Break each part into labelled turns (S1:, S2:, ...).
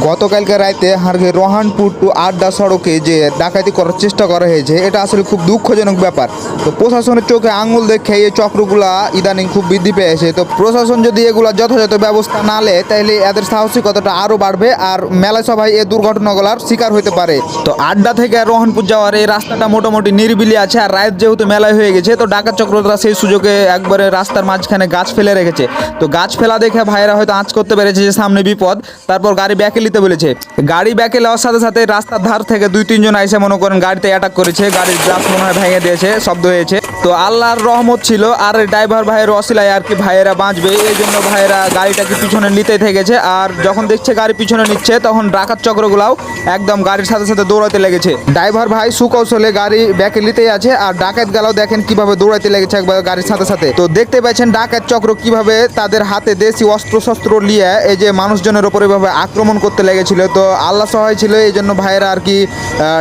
S1: গতকালকে রাতে হারগে রোহানপুর টু আড্ডা সড়কে যে ডাকাতি করার চেষ্টা করা হয়েছে, এটা আসলে খুব দুঃখজনক ব্যাপার। তো প্রশাসনের চোখে আঙুল দেখে এই চক্রগুলা ইদানিং খুব বৃদ্ধি পেয়েছে। তো প্রশাসন যদি এগুলা যথাযথ ব্যবস্থা না নেয়, তাহলে এদের সাহসিকতাটা আরও বাড়বে আর মেলা সবাই এই দুর্ঘটনাগুলার শিকার হতে পারে। তো আড্ডা থেকে রোহানপুর যাওয়ার এই রাস্তাটা মোটামুটি নিরিবিলি আছে, আর রাত যেহেতু মেলায় হয়ে গেছে, তো ডাকাত চক্ররা সেই সুযোগে একবারে রাস্তার মাঝখানে গাছ ফেলে রেখেছে। তো গাছ ফেলা দেখে ভাইরা হয়তো আঁচ করতে পেরেছে যে সামনে বিপদ, তারপর গাড়ি ব্যাকে নিতে বলেছে। গাড়ি ব্যাকে নেওয়ার সাথে সাথে রাস্তার ধার থেকে 2-3 জন এসে মনে করেন গাড়িতে অ্যাটাক করেছে, গাড়ির গ্লাস মনে হয় ভেঙে দিয়েছে, শব্দ হয়েছে। তো আল্লাহর রহমত ছিল আর ড্রাইভার ভাইয়ের অসিলায় আর কি ভাইয়েরা বাঁচবে, এই জন্য ভাইয়েরা গাড়িটাকে পিছনে নিতেই থেকেছে। আর যখন দেখছে গাড়ি পিছনে নিচ্ছে, তখন ডাকাত চক্রগুলাও একদম গাড়ির সাথে সাথে দৌড়াতে লেগেছে। ড্রাইভার ভাই সুকৌশলে গাড়ি ব্যাকে নিতেই আছে, আর ডাকাত গেলাও দেখেন কিভাবে দৌড়াতে লেগেছে একবার গাড়ির সাথে সাথে। তো দেখতে পাচ্ছেন ডাকাত চক্র কিভাবে তাদের হাতে দেশি অস্ত্র শস্ত্র নিয়ে এই যে মানুষজনের ওপর এভাবে আক্রমণ করতে লেগেছিল। তো আল্লাহ সহায় ছিল, এই জন্য ভাইয়েরা আর কি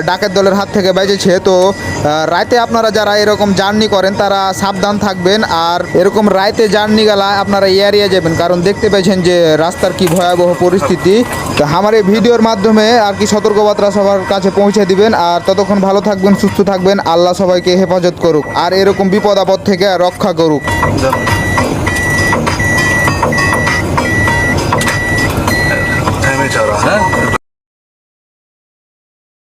S1: ডাকাত দলের হাত থেকে বেঁচেছে। তো রাতে আপনারা যারা এরকম জার্নি করেন তারা সাবধান থাকবেন, আর এরকম রাতে জার্নি গেলা আপনারা এড়িয়ে যাবেন, কারণ দেখতে পেয়েছেন যে রাস্তার কি ভয়াবহ পরিস্থিতি। তো আমার এই ভিডিওর মাধ্যমে আর কি সতর্কবার্তা সবার কাছে পৌঁছে দিবেন। আর ততক্ষণ ভালো থাকবেন, সুস্থ থাকবেন, আল্লাহ সবাইকে হেফাজত করুক আর এরকম বিপদ আপদ থেকে রক্ষা করুক।
S2: जा रहा है